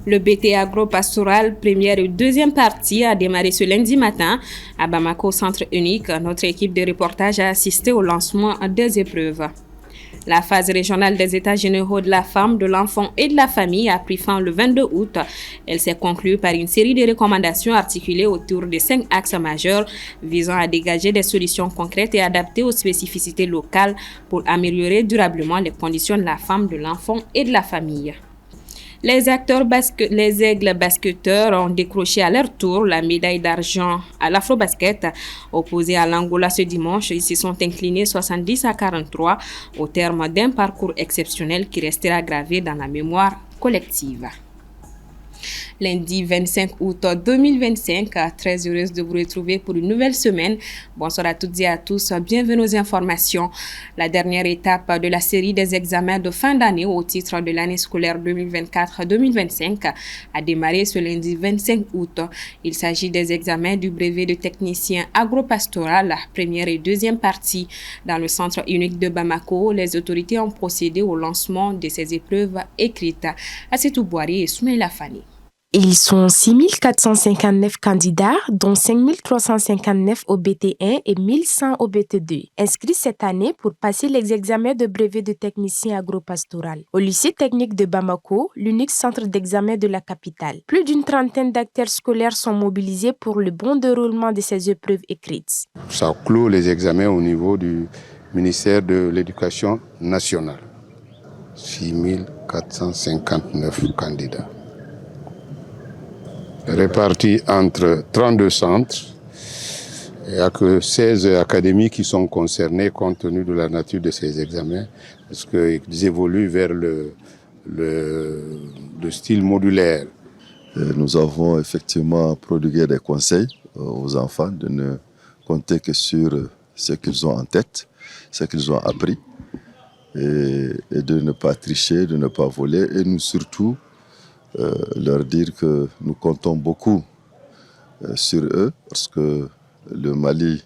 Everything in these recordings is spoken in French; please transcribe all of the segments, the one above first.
Le BT agro-pastoral, première et deuxième partie, a démarré ce lundi matin à Bamako, centre unique. Notre équipe de reportage a assisté au lancement des épreuves. La phase régionale des États généraux de la femme, de l'enfant et de la famille a pris fin le 22 août. Elle s'est conclue par une série de recommandations articulées autour de 5 axes majeurs visant à dégager des solutions concrètes et adaptées aux spécificités locales pour améliorer durablement les conditions de la femme, de l'enfant et de la famille. Les aigles basketteurs ont décroché à leur tour la médaille d'argent à l'Afrobasket. Opposés à l'Angola ce dimanche, ils se sont inclinés 70-43 au terme d'un parcours exceptionnel qui restera gravé dans la mémoire collective. Lundi 25 août 2025, très heureuse de vous retrouver pour une nouvelle semaine. Bonsoir à toutes et à tous, bienvenue aux informations. La dernière étape de la série des examens de fin d'année au titre de l'année scolaire 2024-2025 a démarré ce lundi 25 août. Il s'agit des examens du brevet de technicien agropastoral, première et deuxième partie. Dans le centre unique de Bamako, les autorités ont procédé au lancement de ces épreuves écrites. Assetou Boari et Soumaïla Fani. Ils sont 6 459 candidats, dont 5 359 au BT1 et 1 100 au BT2, inscrits cette année pour passer les examens de brevet de technicien agropastoral. Au lycée technique de Bamako, l'unique centre d'examen de la capitale, plus d'une trentaine d'acteurs scolaires sont mobilisés pour le bon déroulement de ces épreuves écrites. Ça clôt les examens au niveau du ministère de l'Éducation nationale. 6 459 candidats. Répartis entre 32 centres. Il n'y a que 16 académies qui sont concernées compte tenu de la nature de ces examens, parce qu'ils évoluent vers le style modulaire. Nous avons effectivement prodigué des conseils aux enfants de ne compter que sur ce qu'ils ont en tête, ce qu'ils ont appris, et de ne pas tricher, de ne pas voler, et nous surtout leur dire que nous comptons beaucoup sur eux, parce que le Mali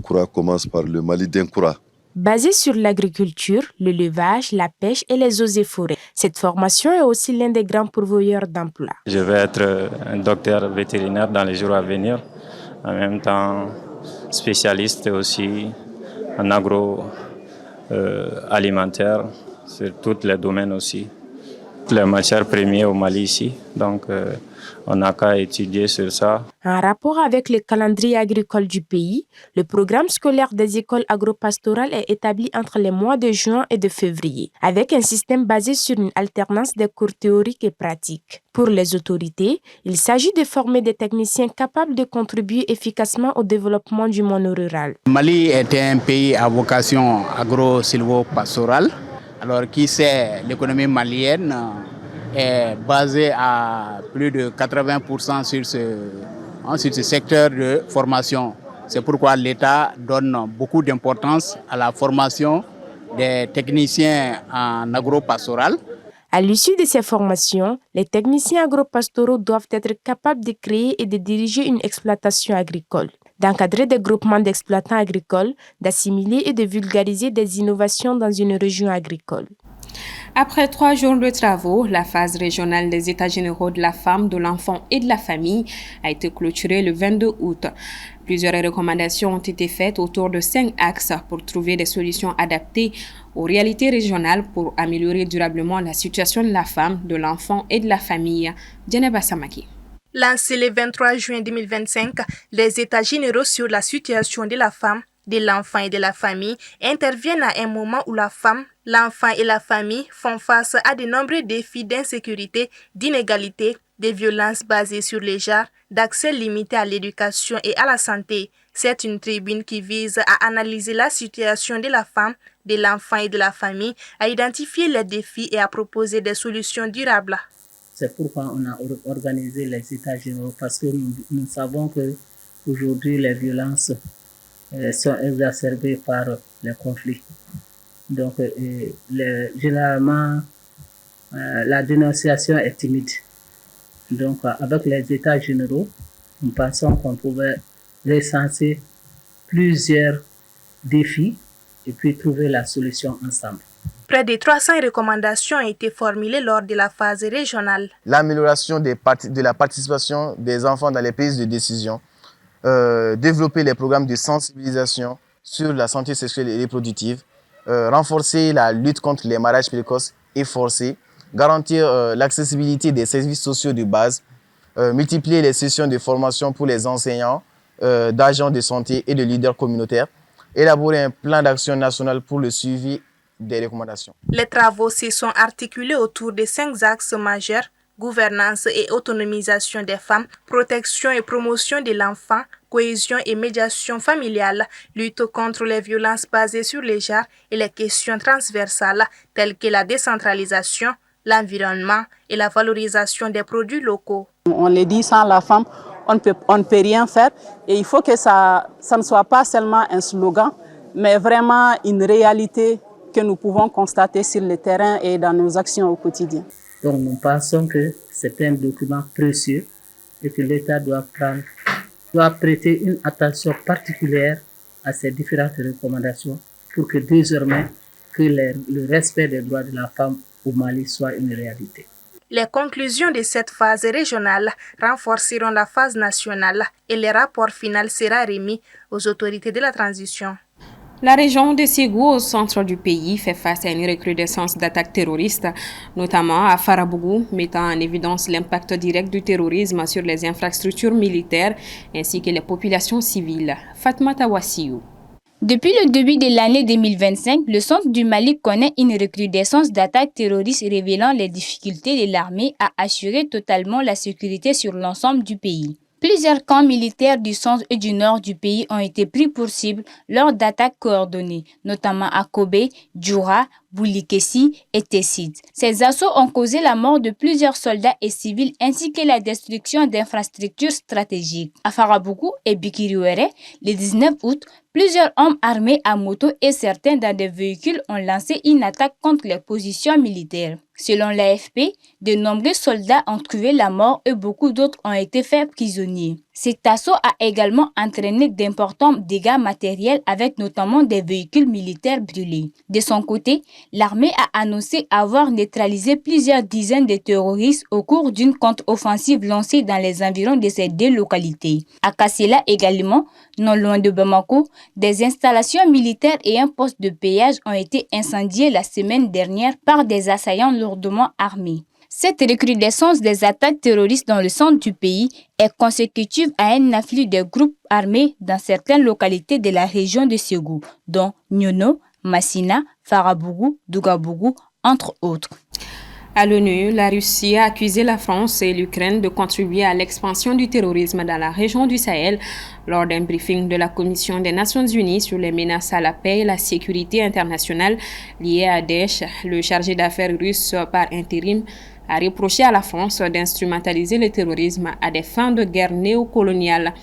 Koura commence par le Mali d'Inkoura. Basée sur l'agriculture, l'élevage, la pêche et les eaux et forêts, cette formation est aussi l'un des grands pourvoyeurs d'emplois. Je vais être un docteur vétérinaire dans les jours à venir, en même temps spécialiste aussi en agroalimentaire, sur tous les domaines aussi. Les matières premières au Mali ici, donc on n'a qu'à étudier sur ça. En rapport avec le calendrier agricole du pays, le programme scolaire des écoles agropastorales est établi entre les mois de juin et de février, avec un système basé sur une alternance des cours théoriques et pratiques. Pour les autorités, il s'agit de former des techniciens capables de contribuer efficacement au développement du monde rural. Le Mali est un pays à vocation agro-silvo-pastorale. Alors, qui sait, l'économie malienne est basée à plus de 80% sur ce secteur de formation. C'est pourquoi l'État donne beaucoup d'importance à la formation des techniciens en agropastoral. À l'issue de ces formations, les techniciens agropastoraux doivent être capables de créer et de diriger une exploitation agricole, d'encadrer des groupements d'exploitants agricoles, d'assimiler et de vulgariser des innovations dans une région agricole. Après 3 jours de travaux, la phase régionale des États généraux de la femme, de l'enfant et de la famille a été clôturée le 22 août. Plusieurs recommandations ont été faites autour de 5 axes pour trouver des solutions adaptées aux réalités régionales pour améliorer durablement la situation de la femme, de l'enfant et de la famille. Djeneba Samaki. Lancé le 23 juin 2025, les États généraux sur la situation de la femme, de l'enfant et de la famille interviennent à un moment où la femme, l'enfant et la famille font face à de nombreux défis d'insécurité, d'inégalité, de violences basées sur les genres, d'accès limité à l'éducation et à la santé. C'est une tribune qui vise à analyser la situation de la femme, de l'enfant et de la famille, à identifier les défis et à proposer des solutions durables. C'est pourquoi on a organisé les États généraux, parce que nous savons que aujourd'hui les violences sont exacerbées par les conflits. Donc, généralement, la dénonciation est timide. Donc, avec les États généraux, nous pensons qu'on pouvait recenser plusieurs défis et puis trouver la solution ensemble. Près de 300 recommandations ont été formulées lors de la phase régionale. L'amélioration de la participation des enfants dans les prises de décision, développer les programmes de sensibilisation sur la santé sexuelle et reproductive, renforcer la lutte contre les mariages précoces et forcés, garantir l'accessibilité des services sociaux de base, multiplier les sessions de formation pour les enseignants, d'agents de santé et de leaders communautaires, élaborer un plan d'action national pour le suivi des recommandations. Les travaux se sont articulés autour de 5 axes majeurs: gouvernance et autonomisation des femmes, protection et promotion de l'enfant, cohésion et médiation familiale, lutte contre les violences basées sur les genres et les questions transversales telles que la décentralisation, l'environnement et la valorisation des produits locaux. On le dit, sans la femme, on ne peut rien faire, et il faut que ça ne soit pas seulement un slogan, mais vraiment une réalité que nous pouvons constater sur le terrain et dans nos actions au quotidien. Donc nous pensons que c'est un document précieux et que l'État doit prêter une attention particulière à ces différentes recommandations pour que désormais le respect des droits de la femme au Mali soit une réalité. Les conclusions de cette phase régionale renforceront la phase nationale et le rapport final sera remis aux autorités de la transition. La région de Ségou, au centre du pays, fait face à une recrudescence d'attaques terroristes, notamment à Farabougou, mettant en évidence l'impact direct du terrorisme sur les infrastructures militaires ainsi que les populations civiles. Fatma Tawassiou. Depuis le début de l'année 2025, le centre du Mali connaît une recrudescence d'attaques terroristes révélant les difficultés de l'armée à assurer totalement la sécurité sur l'ensemble du pays. Plusieurs camps militaires du centre et du nord du pays ont été pris pour cible lors d'attaques coordonnées, notamment à Kobe, Djoura, Boulikessi et Tessit. Ces assauts ont causé la mort de plusieurs soldats et civils ainsi que la destruction d'infrastructures stratégiques. À Farabougou et Bikiriouéré, le 19 août, plusieurs hommes armés à moto et certains dans des véhicules ont lancé une attaque contre les positions militaires. Selon l'AFP, de nombreux soldats ont trouvé la mort et beaucoup d'autres ont été faits prisonniers. Cet assaut a également entraîné d'importants dégâts matériels avec notamment des véhicules militaires brûlés. De son côté, l'armée a annoncé avoir neutralisé plusieurs dizaines de terroristes au cours d'une contre-offensive lancée dans les environs de ces deux localités. À Kassela également, non loin de Bamako, des installations militaires et un poste de péage ont été incendiés la semaine dernière par des assaillants lourdement armés. Cette recrudescence des attaques terroristes dans le centre du pays est consécutive à un afflux de groupes armés dans certaines localités de la région de Ségou, dont Nyono, Massina, Farabougou, Dougabougou, entre autres. À l'ONU, la Russie a accusé la France et l'Ukraine de contribuer à l'expansion du terrorisme dans la région du Sahel lors d'un briefing de la Commission des Nations Unies sur les menaces à la paix et la sécurité internationale liées à Daesh. Le chargé d'affaires russe par intérim a reproché à la France d'instrumentaliser le terrorisme à des fins de guerre néocoloniale.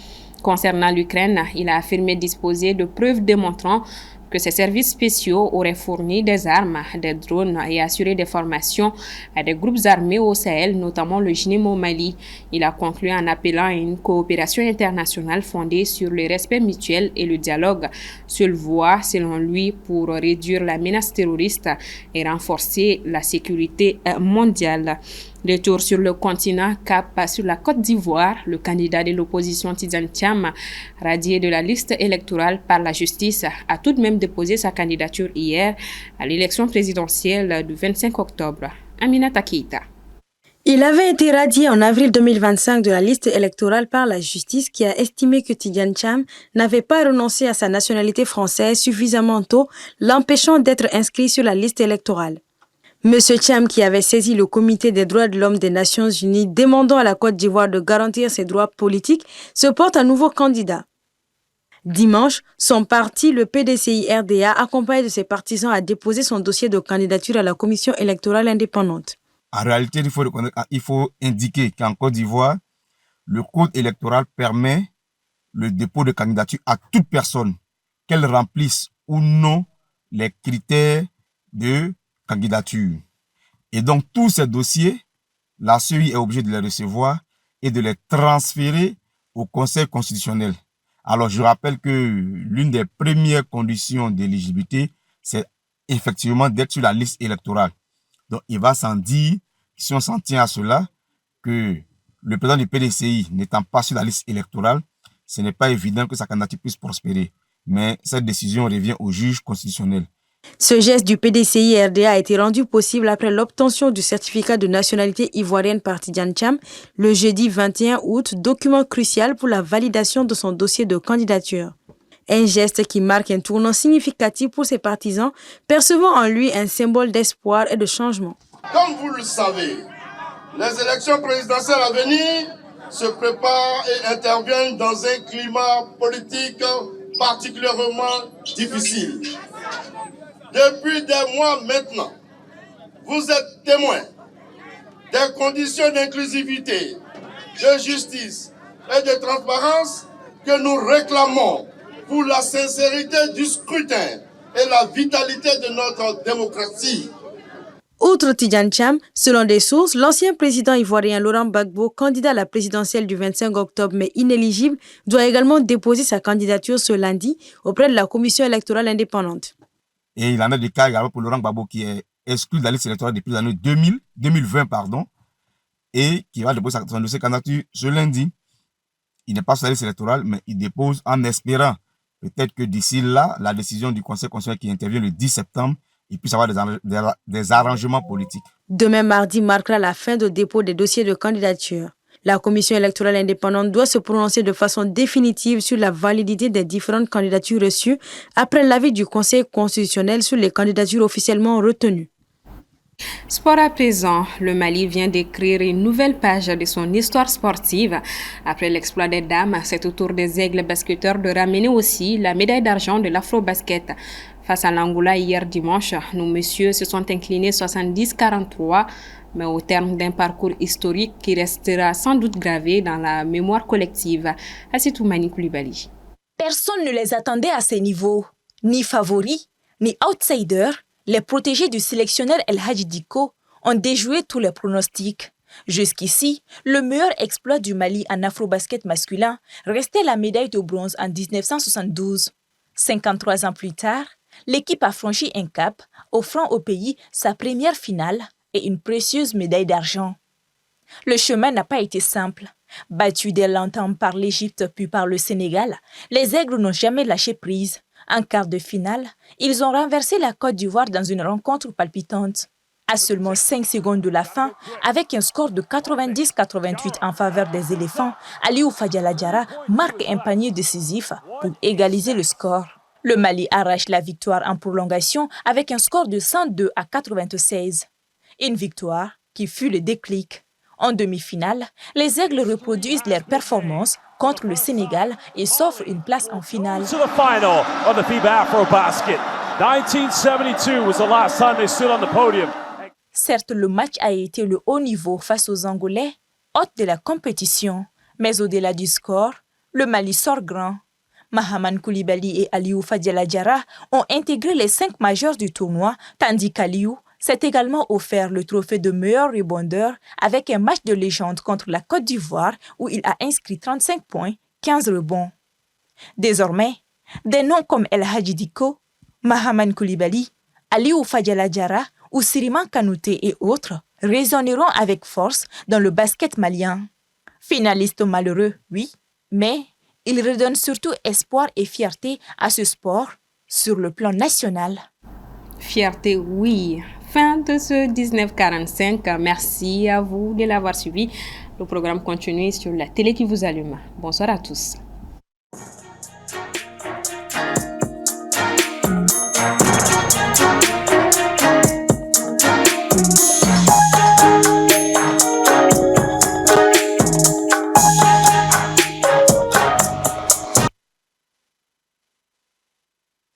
Concernant l'Ukraine, il a affirmé disposer de preuves démontrant que ses services spéciaux auraient fourni des armes, des drones et assuré des formations à des groupes armés au Sahel, notamment le JNIM au Mali. Il a conclu en appelant à une coopération internationale fondée sur le respect mutuel et le dialogue, seule voie, selon lui, pour réduire la menace terroriste et renforcer la sécurité mondiale. Retour sur le continent, cap sur la Côte d'Ivoire, le candidat de l'opposition Tidiane Thiam, radié de la liste électorale par la justice, a tout de même déposé sa candidature hier à l'élection présidentielle du 25 octobre. Aminata Keita. Il avait été radié en avril 2025 de la liste électorale par la justice qui a estimé que Tidiane Thiam n'avait pas renoncé à sa nationalité française suffisamment tôt, l'empêchant d'être inscrit sur la liste électorale. Monsieur Thiam, qui avait saisi le Comité des droits de l'homme des Nations Unies demandant à la Côte d'Ivoire de garantir ses droits politiques, se porte à nouveau candidat. Dimanche, son parti, le PDCI-RDA, accompagné de ses partisans, a déposé son dossier de candidature à la Commission électorale indépendante. En réalité, il faut indiquer qu'en Côte d'Ivoire, le code électoral permet le dépôt de candidature à toute personne, qu'elle remplisse ou non les critères de candidature. Et donc, tous ces dossiers, la CEI est obligée de les recevoir et de les transférer au Conseil constitutionnel. Alors, je rappelle que l'une des premières conditions d'éligibilité, c'est effectivement d'être sur la liste électorale. Donc, il va sans dire, si on s'en tient à cela, que le président du PDCI n'étant pas sur la liste électorale, ce n'est pas évident que sa candidature puisse prospérer. Mais cette décision revient au juge constitutionnel. Ce geste du PDCI-RDA a été rendu possible après l'obtention du certificat de nationalité ivoirienne par Tidiane Cham le jeudi 21 août, document crucial pour la validation de son dossier de candidature. Un geste qui marque un tournant significatif pour ses partisans, percevant en lui un symbole d'espoir et de changement. Comme vous le savez, les élections présidentielles à venir se préparent et interviennent dans un climat politique particulièrement difficile. Depuis des mois maintenant, vous êtes témoins des conditions d'inclusivité, de justice et de transparence que nous réclamons pour la sincérité du scrutin et la vitalité de notre démocratie. Outre Tidiane Cham, selon des sources, l'ancien président ivoirien Laurent Gbagbo, candidat à la présidentielle du 25 octobre mais inéligible, doit également déposer sa candidature ce lundi auprès de la commission électorale indépendante. Et il en a des cas également pour Laurent Gbagbo qui est exclu de la liste électorale depuis l'année 2020 et qui va déposer son dossier de candidature ce lundi. Il n'est pas sur la liste électorale, mais il dépose en espérant peut-être que d'ici là, la décision du Conseil constitutionnel qui intervient le 10 septembre, il puisse avoir des arrangements politiques. Demain mardi marquera la fin de dépôt des dossiers de candidature. La commission électorale indépendante doit se prononcer de façon définitive sur la validité des différentes candidatures reçues après l'avis du Conseil constitutionnel sur les candidatures officiellement retenues. Sport à présent, le Mali vient d'écrire une nouvelle page de son histoire sportive. Après l'exploit des dames, c'est au tour des aigles basketteurs de ramener aussi la médaille d'argent de l'Afro-Basket. Face à l'Angola hier dimanche, nos messieurs se sont inclinés 70-43, mais au terme d'un parcours historique qui restera sans doute gravé dans la mémoire collective. Assitou Mani Koulibaly. Personne ne les attendait à ces niveaux. Ni favoris, ni outsiders, les protégés du sélectionneur El Hadji Dicko ont déjoué tous les pronostics. Jusqu'ici, le meilleur exploit du Mali en afro-basket masculin restait la médaille de bronze en 1972. 53 ans plus tard, l'équipe a franchi un cap, offrant au pays sa première finale et une précieuse médaille d'argent. Le chemin n'a pas été simple. Battus dès longtemps par l'Égypte puis par le Sénégal, les Aigles n'ont jamais lâché prise. En quart de finale, ils ont renversé la Côte d'Ivoire dans une rencontre palpitante. À seulement 5 secondes de la fin, avec un score de 90-88 en faveur des éléphants, Aliou Fadiala Diarra marque un panier décisif pour égaliser le score. Le Mali arrache la victoire en prolongation avec un score de 102-96. Une victoire qui fut le déclic. En demi-finale, les Aigles reproduisent leur performance contre le Sénégal et s'offrent une place en finale. Certes, le match a été le haut niveau face aux Angolais, hôtes de la compétition. Mais au-delà du score, le Mali sort grand. Mahaman Koulibaly et Aliou Fadiala Diarra ont intégré les 5 majeurs du tournoi, tandis qu'Aliou s'est également offert le trophée de meilleur rebondeur avec un match de légende contre la Côte d'Ivoire où il a inscrit 35 points, 15 rebonds. Désormais, des noms comme El Hadji Dicko, Mahaman Koulibaly, Aliou Fadiala Diarra ou Siriman Kanouté et autres résonneront avec force dans le basket malien. Finaliste malheureux, oui, mais il redonne surtout espoir et fierté à ce sport sur le plan national. Fierté, oui. Fin de ce 1945. Merci à vous de l'avoir suivi. Le programme continue sur la télé qui vous allume. Bonsoir à tous.